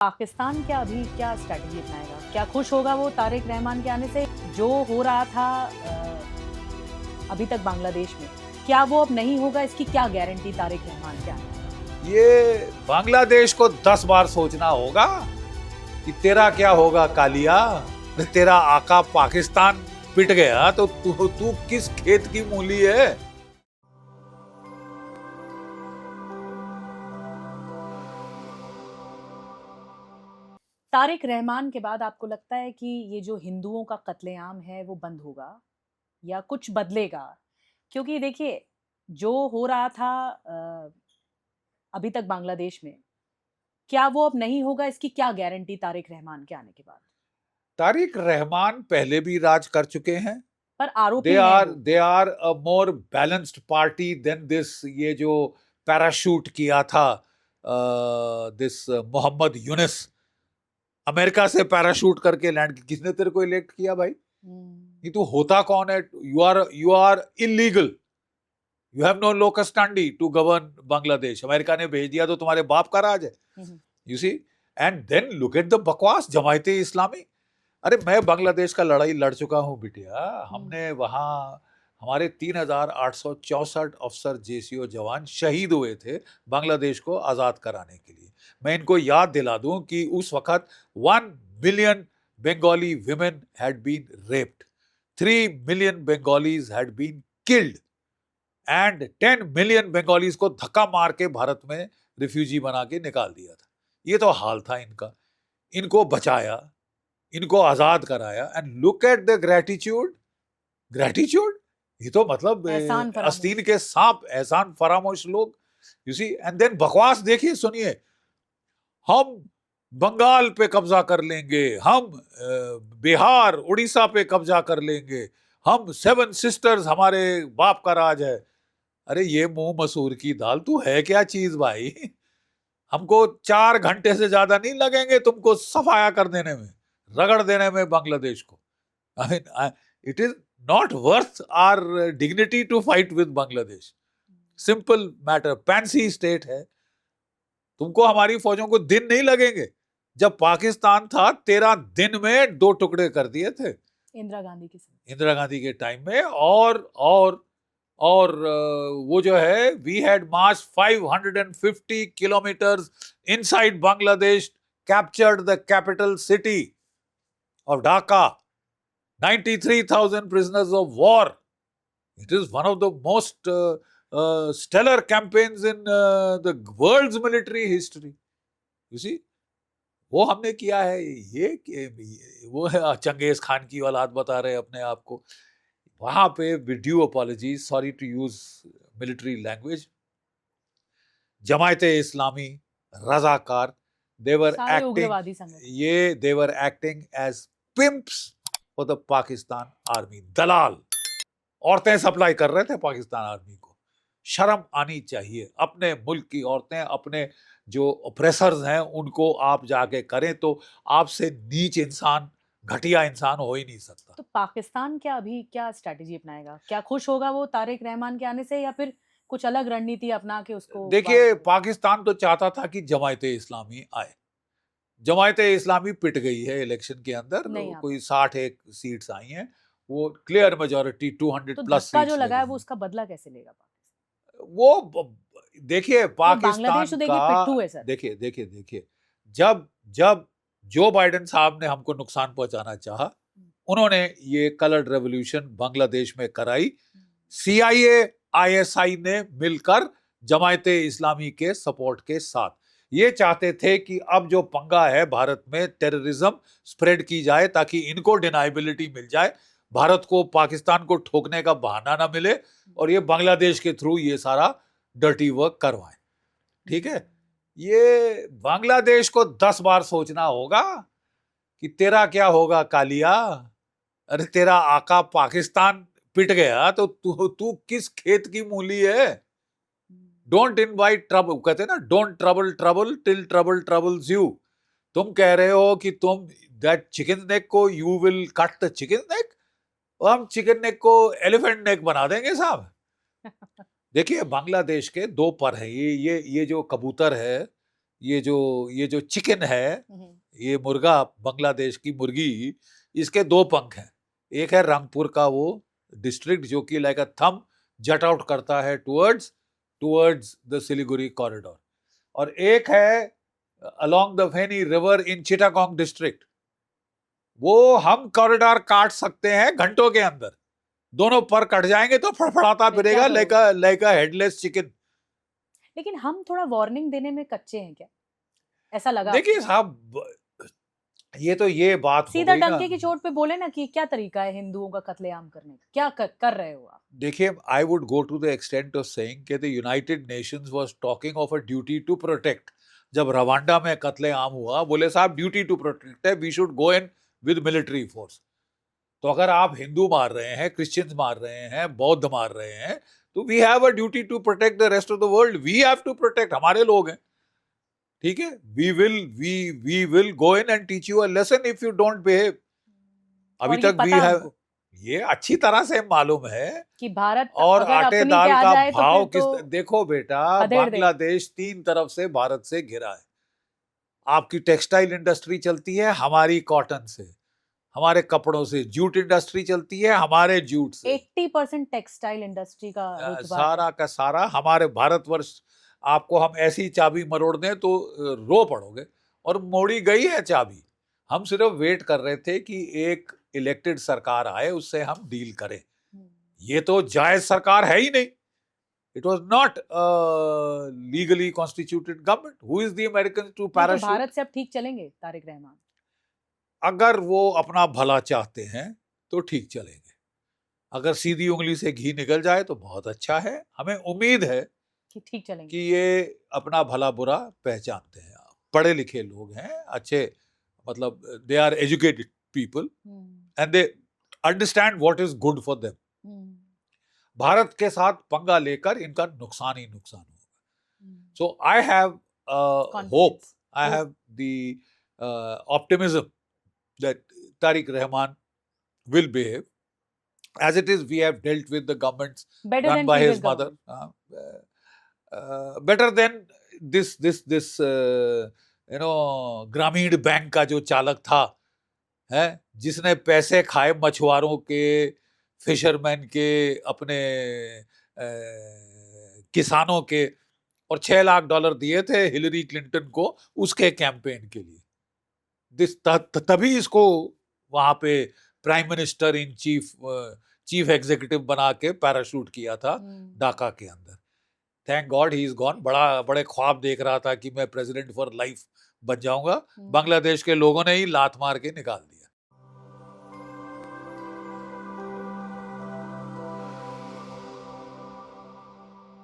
पाकिस्तान क्या अभी क्या स्ट्रैटेजी अपनाएगा? क्या खुश होगा वो तारिक रहमान के आने से? जो हो रहा था अभी तक बांग्लादेश में, क्या वो अब नहीं होगा? इसकी क्या गारंटी तारिक रहमान के आने से? ये बांग्लादेश को 10 बार सोचना होगा कि तेरा क्या होगा कालिया। तेरा आका पाकिस्तान पिट गया तो तू किस खेत की मूली है। तारिक रहमान के बाद आपको लगता है कि ये जो हिंदुओं का कत्लेआम है वो बंद होगा या कुछ बदलेगा? क्योंकि देखिए, जो हो रहा था अभी तक बांग्लादेश में, क्या वो अब नहीं होगा? इसकी क्या गारंटी तारिक रहमान के आने के बाद? तारिक रहमान पहले भी राज कर चुके हैं। पर दे आरोपी हैं आर वो। They are a more balanced party than this. ये जो पैराशूट किया था दिस मोहम्मद यूनिस, अमेरिका से पैराशूट करके लैंड, किसने तेरे को इलेक्ट किया भाई? ये तू होता कौन है? You are illegal. You have no locus standi to govern Bangladesh. America ने भेज दिया तो तुम्हारे बाप का राज है। You see, and then look at the बकवास जमायते इस्लामी। अरे मैं बांग्लादेश का लड़ाई लड़ चुका हूं बिटिया। हमने वहां हमारे 3,864 अफसर जेसीओ जवान शहीद हुए थे बांग्लादेश को आजाद कराने के लिए। मैं इनको याद दिला दूं कि उस वक्त 1 million Bengali women had been raped, 3 million Bengalis had been killed and 10 million Bengalis को धक्का मार के भारत में रिफ्यूजी बना के निकाल दिया था। ये तो हाल था इनका। इनको बचाया, इनको आजाद कराया, and look at the gratitude. Gratitude, ये तो मतलब एहसान फरामोश। आस्तीन के सांप, एहसान फरामोश लोग। यू सी, एंड देन बकवास देखिए, सुनिए। हम बंगाल पे कब्जा कर लेंगे, हम बिहार उड़ीसा पे कब्जा कर लेंगे, हम 7 सिस्टर्स, हमारे बाप का राज है। अरे ये मुंह मसूर की दाल, तू है क्या चीज भाई? हमको 4 घंटे से ज्यादा नहीं लगेंगे तुमको सफाया कर देने में, रगड़ देने में बांग्लादेश को। I mean, it is not worth our dignity to fight with Bangladesh. Simple matter, pansy state है। तुमको हमारी फौजों को दिन नहीं लगेंगे। जब पाकिस्तान था 13 दिन में 2 टुकड़े कर दिए थे इंदिरा गांधी के समय। इंदिरा गांधी के टाइम में। और वो जो है, we had march 550 kilometres inside Bangladesh, captured the capital city of Dhaka, 93,000 prisoners of war. It is one of the most stellar campaigns in the world's military history. You see, वो हमने किया है। वो है चंगेज खान की औलाद बता रहे अपने आप को। वहां पे with due apology, sorry to use military language, Jamaate Islami, Razakar, they were सारे उग्रवादी एक्टिंग, संगठन। ये they were acting as pimps for the Pakistan army. दलाल, औरतें सप्लाई कर रहे थे पाकिस्तान आर्मी को। शर्म आनी चाहिए। अपने मुल्क की औरतें, अपने जो ऑपरेसर्स हैं उनको आप जाके करें तो आपसे नीच इंसान, घटिया इंसान हो ही नहीं सकता। तो पाकिस्तान क्या अभी क्या स्ट्रैटेजी अपनाएगा? क्या खुश होगा वो तारिक रहमान के आने से या फिर कुछ अलग रणनीति अपना के उसको देखिए, पाकिस्तान तो चाहता था कि जमायते इस्लामी आए। जमायते इस्लामी पिट गई है इलेक्शन के अंदर। नहीं आ कोई पाए। 61 सीट्स आई हैं, वो क्लियर मेजोरिटी 200 तो प्लस धक्का जो सीट्स लगा है लगी वो हैं। उसका बदला कैसे लेगा पाकिस्तान? वो देखिए नहीं, बांग्लादेश पाकिस्तान तो देखिए का, पिट्ठू है सर। देखिए, जब जब जो बाइडेन साहब ने हमको नुकसान पहुंचाना चाहा, उन्होंने ये कलर्ड रेवोल्यूशन बांग्लादेश में कराई। CIA ISI ने मिलकर जमायते इस्लामी के सपोर्ट के साथ ये चाहते थे कि अब जो पंगा है भारत में, टेररिज्म स्प्रेड की जाए ताकि इनको डिनाइबिलिटी मिल जाए, भारत को पाकिस्तान को ठोकने का बहाना ना मिले, और ये बांग्लादेश के थ्रू ये सारा डर्टी वर्क करवाएं। ठीक है, ये बांग्लादेश को 10 बार सोचना होगा कि तेरा क्या होगा कालिया। अरे तेरा आका पाकिस्तान पिट गया तो तू किस खेत की मूली है। डोंट इनवाइट ट्रबल, कहते हैं ना, don't trouble trouble till trouble troubles you. तुम कह रहे हो कि तुम दैट चिकन नेक को you will cut the chicken neck, और हम चिकन नेक को एलिफेंट नेक बना देंगे साहब। देखिए, बांग्लादेश के 2 पर है। ये जो कबूतर है, ये जो चिकन है, हम्म, ये मुर्गा, बांग्लादेश की मुर्गी, इसके दो पंख हैं। एक है रंगपुर का वो डिस्ट्रिक्ट जो कि like a thumb jut out करता है टुवर्ड्स द सिलीगुड़ी कॉरिडोर, और एक है along the Feni river in Chittagong district. वो हम कॉरिडोर काट सकते हैं घंटों के अंदर, दोनों पर कट जाएंगे तो फड़फड़ाता फिर क्या फिरेगा करोगे? लाइक अ हेडलेस चिकन। लेकिन हम थोड़ा वार्निंग देने में कच्चे हैं क्या, ऐसा लगा देखिए आपको? साहब, ये बात हो सीधा गई ना। डंके की चोट पे बोले ना कि क्या तरीका है हिंदुओं का कत्लेआम करने का, क्या कर रहे हो आप? देखिए, I would go to the extent of saying कि the United Nations was talking of a duty to protect. जब रवांडा में कत्लेआम हुआ, बोले साहब ड्यूटी टू प्रोटेक्ट है, we should go in with military force. तो अगर आप हिंदू मार रहे हैं, क्रिश्चियंस मार रहे हैं, बौद्ध मार रहे हैं, तो we have a duty to protect the rest of the world. We have to protect, हमारे लोग हैं, ठीक है। We will go in and teach you a lesson if you don't behave. अभी और ये तक वी पता हैव, हमको ये अच्छी तरह से मालूम है। कि भारत और अगर आटे अपनी पे दाल आ का जाए तो फिर भाव तो किस, देखो बेटा, खदेड़ देगा। बांग्लादेश 3 तरफ से भारत से घिरा है। आपकी टेक्सटाइल इंडस्ट्री चलती है हमारी कॉटन से, हमारे कपड़ों से, जूट इंडस्ट्री चलती है हमारे जूट से, 80% टेक्सटाइल इंडस्ट्री का रुतबा है। सारा का सारा हमारे भारतवर्ष। आपको हम ऐसी चाबी मरोड़ दें तो रो पड़ोगे, और मोड़ी गई है चाबी। हम सिर्फ वेट कर रहे थे कि एक इलेक्टेड सरकार आए, उससे हम डील करें। ये तो जायज सरकार है ही नहीं। It was not a legally constituted government. Who is the Americans to नहीं तो parachute? भारत से अब ठीक चलेंगे तारिक रहमान? अगर वो अपना भला चाहते हैं तो ठीक चलेंगे। अगर सीधी उंगली से घी निकल जाए तो बहुत अच्छा है। हमें उम्मीद है कि ठीक चलेंगे। कि ये अपना भला बुरा पहचानते हैं, पढ़े लिखे लोग हैं, अच्छे, मतलब they are educated people and they understand what is good for them. Bharat के साथ पंगा लेकर इनका नुकसान ही नुकसान होगा। So I have hope, Confidence. I Hope. have the optimism that Tariq Rahman will behave. As it is, we have dealt with the governments Better run than by previous his mother. government. Better than this ग्रामीण bank का जो चालक था, है, जिसने पैसे खाए मछुआरों के, फिशरमैन के, अपने किसानों के, और $6 लाख दिए थे हिलरी क्लिंटन को उसके कैंपेन के लिए। तभी इसको वहां पे prime minister in chief executive बना के पैराशूट किया था ढाका के अंदर। Thank God he is gone. बड़े ख्वाब देख रहा था कि मैं प्रेसिडेंट फॉर लाइफ बन जाऊंगा, बांग्लादेश के लोगों ने ही लात मार के निकाल दिया।